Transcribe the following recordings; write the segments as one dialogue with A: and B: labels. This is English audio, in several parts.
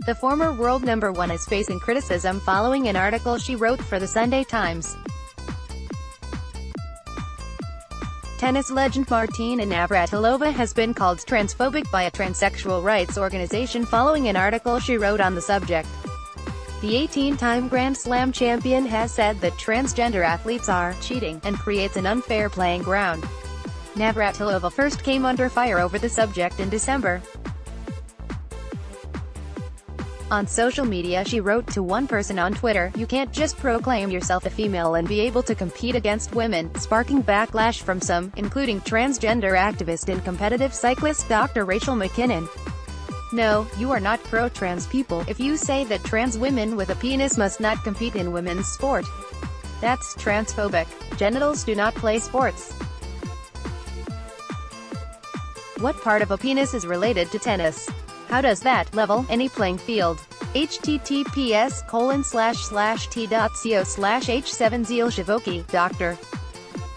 A: The former world number one is facing criticism following an article she wrote for the Sunday Times. Tennis legend Martina Navratilova has been called transphobic by a transsexual rights organization following an article she wrote on the subject. The 18-time Grand Slam champion has said that transgender athletes are cheating and creates an unfair playing ground. Navratilova first came under fire over the subject in December. On social media she wrote to one person on Twitter, "You can't just proclaim yourself a female and be able to compete against women," sparking backlash from some, including transgender activist and competitive cyclist Dr. Rachel McKinnon. "No, you are not pro-trans people if you say that trans women with a penis must not compete in women's sport. That's transphobic. Genitals do not play sports. What part of a penis is related to tennis? How does that level any playing field?" https://t.co/h7zielshivoki, Dr.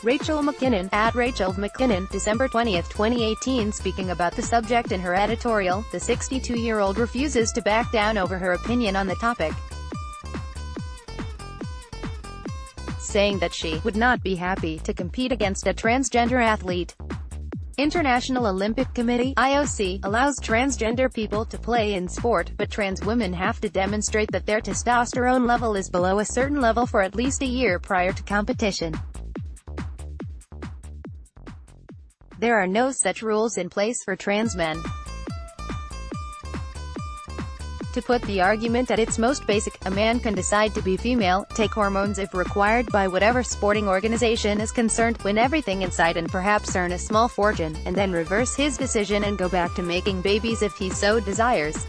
A: Rachel McKinnon, at Rachel McKinnon, December 20, 2018. Speaking about the subject in her editorial, the 62-year-old refuses to back down over her opinion on the topic, saying that she would not be happy to compete against a transgender athlete. International Olympic Committee (IOC) allows transgender people to play in sport, but trans women have to demonstrate that their testosterone level is below a certain level for at least a year prior to competition. There are no such rules in place for trans men. To put the argument at its most basic, a man can decide to be female, take hormones if required by whatever sporting organization is concerned, win everything inside and perhaps earn a small fortune, and then reverse his decision and go back to making babies if he so desires.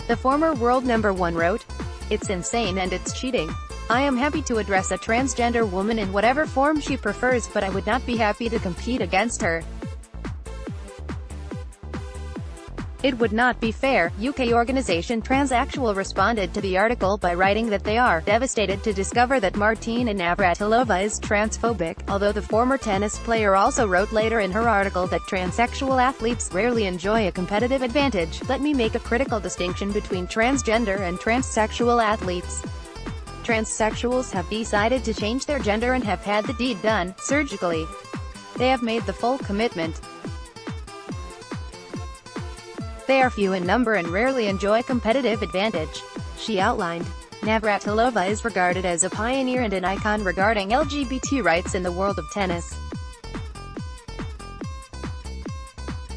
A: The former world number one wrote, "It's insane and it's cheating. I am happy to address a transgender woman in whatever form she prefers, but I would not be happy to compete against her. It would not be fair." UK organisation Transactual responded to the article by writing that they are devastated to discover that Martina Navratilova is transphobic, although the former tennis player also wrote later in her article that transsexual athletes rarely enjoy a competitive advantage. "Let me make a critical distinction between transgender and transsexual athletes. Transsexuals have decided to change their gender and have had the deed done surgically. They have made the full commitment. They are few in number and rarely enjoy competitive advantage," she outlined. Navratilova is regarded as a pioneer and an icon regarding LGBT rights in the world of tennis.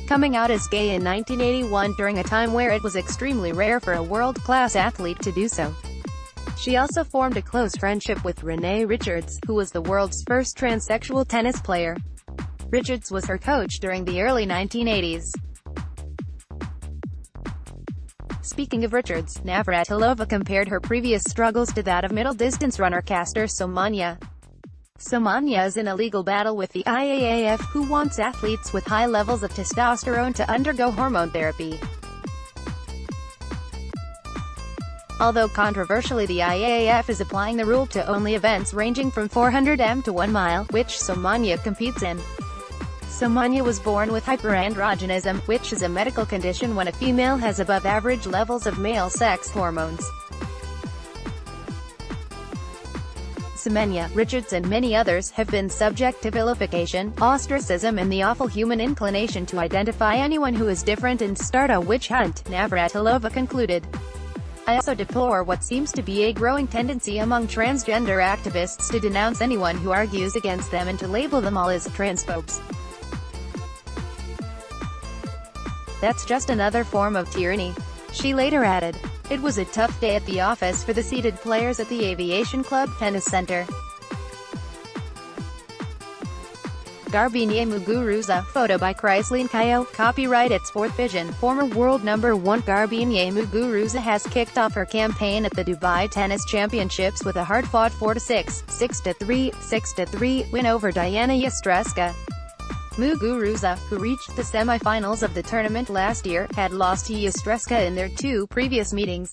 A: Coming out as gay in 1981 during a time where it was extremely rare for a world-class athlete to do so. She also formed a close friendship with Renee Richards, who was the world's first transsexual tennis player. Richards was her coach during the early 1980s. Speaking of Richards, Navratilova compared her previous struggles to that of middle-distance runner Caster Semenya. Semenya is in a legal battle with the IAAF, who wants athletes with high levels of testosterone to undergo hormone therapy. Although controversially, the IAAF is applying the rule to only events ranging from 400 m to 1 mile, which Semenya competes in. Semenya was born with hyperandrogenism, which is a medical condition when a female has above-average levels of male sex hormones. Semenya, Richards and many others have been subject to vilification, ostracism and the awful human inclination to identify anyone who is different and start a witch hunt, Navratilova concluded. "I also deplore what seems to be a growing tendency among transgender activists to denounce anyone who argues against them and to label them all as transphobes. That's just another form of tyranny," she later added. It was a tough day at the office for the seated players at the Aviation Club Tennis Center. Garbine Muguruza, photo by Chrysaline Kayo, copyright at Sport Vision. Former world number one Garbine Muguruza has kicked off her campaign at the Dubai Tennis Championships with a hard-fought 4-6, 6-3, 6-3 win over Diana Yastrevska. Muguruza, who reached the semi-finals of the tournament last year, had lost to Yastrevska in their two previous meetings,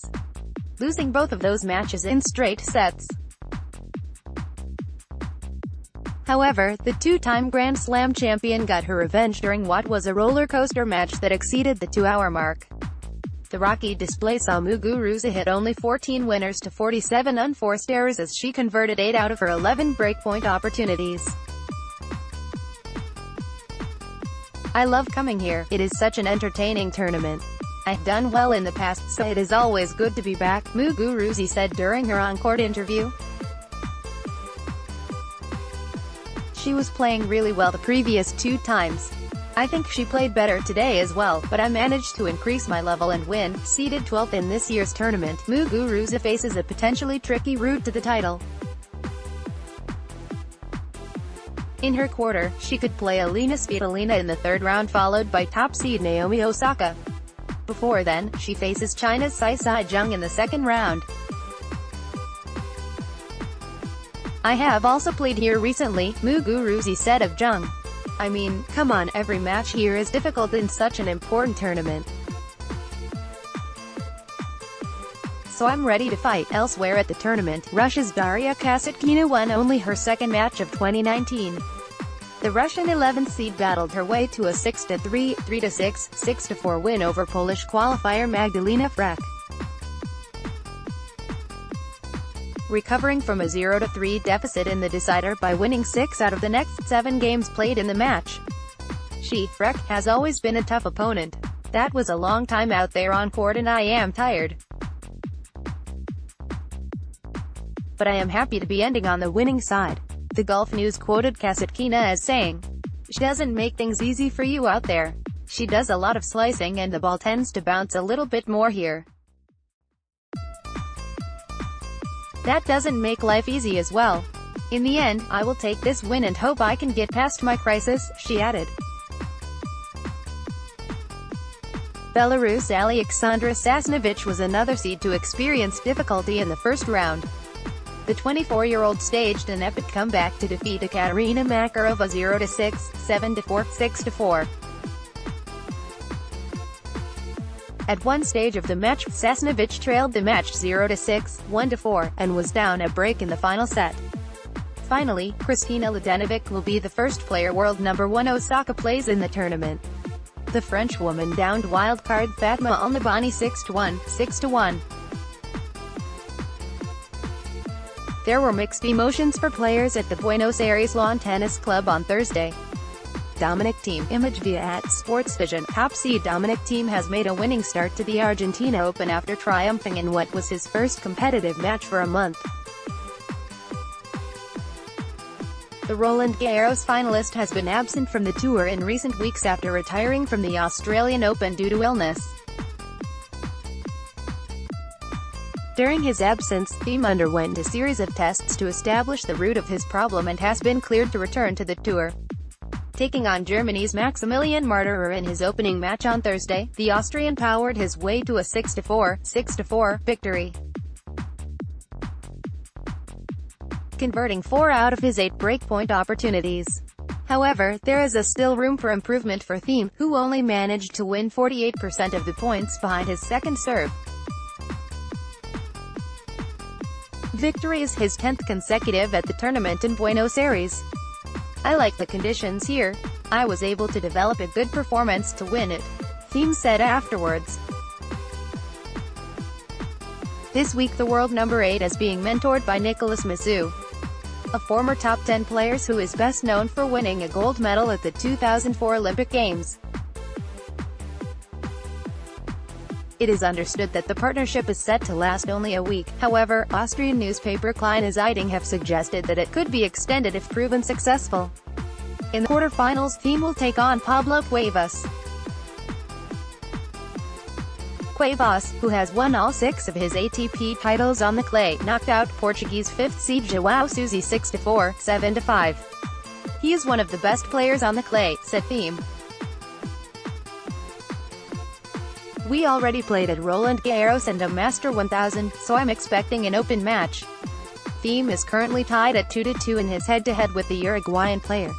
A: losing both of those matches in straight sets. However, the two-time Grand Slam champion got her revenge during what was a roller coaster match that exceeded the 2-hour mark. The rocky display saw Muguruza hit only 14 winners to 47 unforced errors as she converted 8 out of her 11 breakpoint opportunities. I love coming here, it is such an entertaining tournament. I've done well in the past, so it is always good to be back, Muguruza said during her on-court interview. She was playing really well the previous 2 times. I think she played better today as well, but I managed to increase my level and win. Seeded 12th in this year's tournament, Muguruza faces a potentially tricky route to the title. In her quarter, she could play Alina Svitolina in the 3rd round followed by top seed Naomi Osaka. Before then, she faces China's Sai Zheng in the 2nd round. I have also played here recently, Muguruza said of Zheng. I mean, come on, every match here is difficult in such an important tournament. So I'm ready to fight. Elsewhere at the tournament, Russia's Daria Kasatkina won only her 2nd match of 2019. The Russian 11th seed battled her way to a 6-3, 3-6, 6-4 win over Polish qualifier Magdalena Frech. Recovering from a 0-3 deficit in the decider by winning 6 out of the next 7 games played in the match. Frech, has always been a tough opponent. That was a long time out there on court and I am tired. But I am happy to be ending on the winning side. The Gulf News quoted Kasatkina as saying, "She doesn't make things easy for you out there. She does a lot of slicing and the ball tends to bounce a little bit more here. That doesn't make life easy as well. In the end, I will take this win and hope I can get past my crisis," she added. Belarus' Alexandra Sasnovich was another seed to experience difficulty in the 1st round. The 24-year-old staged an epic comeback to defeat Ekaterina Makarova 0-6, 7-4, 6-4. At one stage of the match, Sasnovich trailed the match 0-6, 1-4, and was down a break in the final set. Finally, Kristina Mladenovic will be the first player world number 1 Osaka plays in the tournament. The Frenchwoman downed wildcard Fatma Al-Nabhani 6-1, 6-1. There were mixed emotions for players at the Buenos Aires Lawn Tennis Club on Thursday. Dominic Thiem, image via @SportsVision. Top seed Dominic Thiem has made a winning start to the Argentina Open after triumphing in what was his first competitive match for a month. The Roland Garros finalist has been absent from the tour in recent weeks after retiring from the Australian Open due to illness. During his absence, Thiem underwent a series of tests to establish the root of his problem and has been cleared to return to the tour. Taking on Germany's Maximilian Marterer in his opening match on Thursday, the Austrian powered his way to a 6-4, 6-4 victory, converting 4 out of his 8 breakpoint opportunities. However, there is still room for improvement for Thiem, who only managed to win 48% of the points behind his second serve. Victory is his 10th consecutive at the tournament in Buenos Aires. "I like the conditions here. I was able to develop a good performance to win it," Thiem said afterwards. This week the world number 8 is being mentored by Nicolas Massou, a former top 10 player who is best known for winning a gold medal at the 2004 Olympic Games. It is understood that the partnership is set to last only a week. However, Austrian newspaper Kleine Zeitung have suggested that it could be extended if proven successful. In the quarterfinals, Thiem will take on Pablo Cuevas. Cuevas, who has won all 6 of his ATP titles on the clay, knocked out Portuguese 5th seed João Sousa 6-4, 7-5. "He is one of the best players on the clay," said Thiem. "We already played at Roland Garros and a Master 1000, so I'm expecting an open match." Thiem is currently tied at 2-2 in his head-to-head with the Uruguayan player.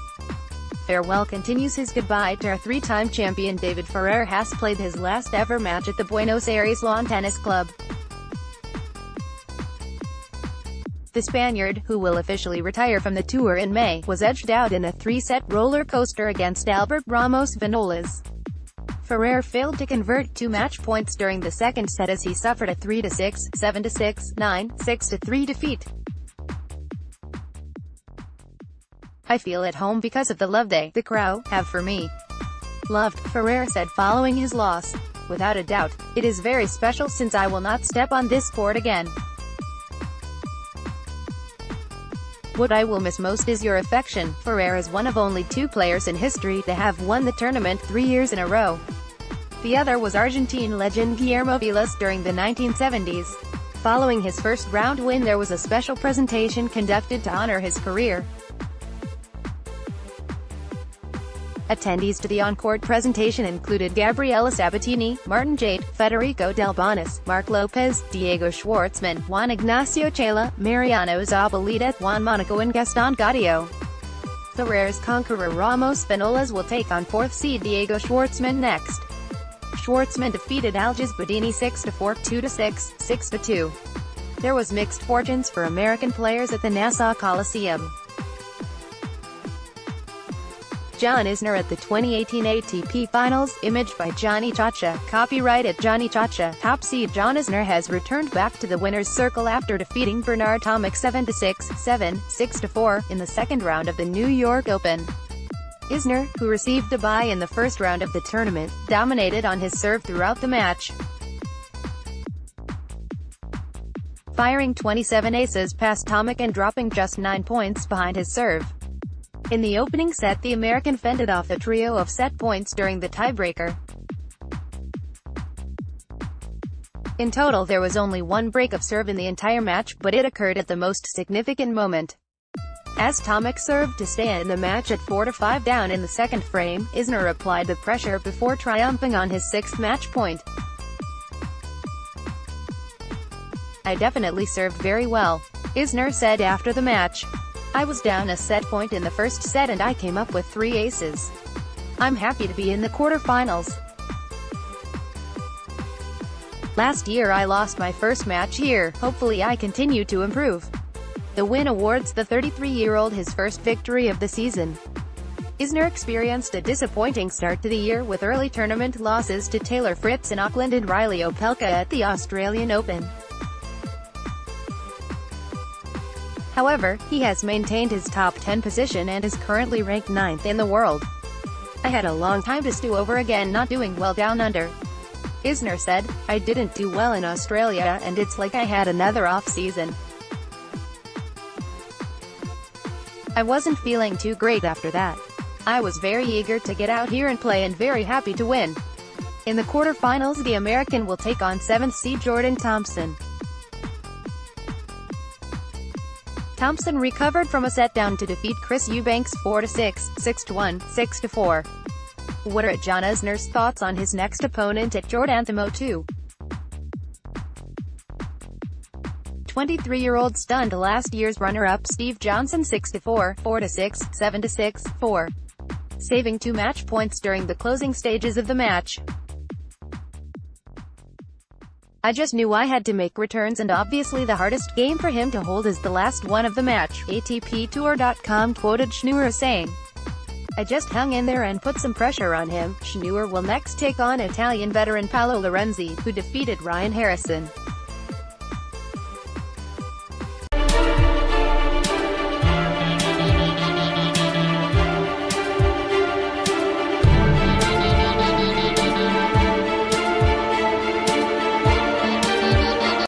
A: Farewell continues his goodbye to our 3-time champion David Ferrer has played his last ever match at the Buenos Aires Lawn Tennis Club. The Spaniard, who will officially retire from the tour in May, was edged out in a 3-set roller coaster against Albert Ramos Vinolas. Ferrer failed to convert 2 match points during the second set as he suffered a 3-6, 7-6, 9, 6-3 defeat. "I feel at home because of the love the crowd, have for me. Loved," Ferrer said following his loss. "Without a doubt, it is very special since I will not step on this court again. What I will miss most is your affection." Ferrer is one of only 2 players in history to have won the tournament 3 years in a row. The other was Argentine legend Guillermo Vilas during the 1970s. Following his first round win, there was a special presentation conducted to honor his career. Attendees to the on-court presentation included Gabriela Sabatini, Martin Jade, Federico Del Bonis, Mark Lopez, Diego Schwartzman, Juan Ignacio Chela, Mariano Zabaleta, Juan Monaco and Gaston Gaudio. Ferrer's conqueror Ramos Vinolas will take on 4th seed Diego Schwartzman next. Schwartzman defeated Algis Bodini 6-4, 2-6, 6-2. There was mixed fortunes for American players at the Nassau Coliseum. John Isner at the 2018 ATP Finals, imaged by Johnny Chacha, copyrighted Johnny Chacha. Top seed John Isner has returned back to the winner's circle after defeating Bernard Tomic 7-6, 7, 6-4, in the second round of the New York Open. Isner, who received a bye in the first round of the tournament, dominated on his serve throughout the match, firing 27 aces past Tomic and dropping just 9 points behind his serve. In the opening set, the American fended off a trio of set points during the tiebreaker. In total, there was only 1 break of serve in the entire match, but it occurred at the most significant moment. As Tomic served to stay in the match at 4-5 down in the second frame, Isner applied the pressure before triumphing on his 6th match point. "I definitely served very well," Isner said after the match. "I was down a set point in the first set and I came up with 3 aces. I'm happy to be in the quarterfinals. Last year I lost my first match here, hopefully I continue to improve." The win awards the 33-year-old his first victory of the season. Isner experienced a disappointing start to the year with early tournament losses to Taylor Fritz in Auckland and Riley Opelka at the Australian Open. However, he has maintained his top 10 position and is currently ranked 9th in the world. "I had a long time to stew over again not doing well down under," Isner said. "I didn't do well in Australia and it's like I had another off-season. I wasn't feeling too great after that. I was very eager to get out here and play and very happy to win." In the quarterfinals, the American will take on 7th seed Jordan Thompson. Thompson recovered from a set down to defeat Chris Eubanks 4-6, 6-1, 6-4. What are John Isner's thoughts on his next opponent at Jordanthimo 2? 23-year-old stunned last year's runner-up Steve Johnson 6-4, 4-6, 7-6, 4, saving 2 match points during the closing stages of the match. "I just knew I had to make returns and obviously the hardest game for him to hold is the last one of the match," ATPTour.com quoted Schneuer saying. "I just hung in there and put some pressure on him." Schneuer will next take on Italian veteran Paolo Lorenzi, who defeated Ryan Harrison.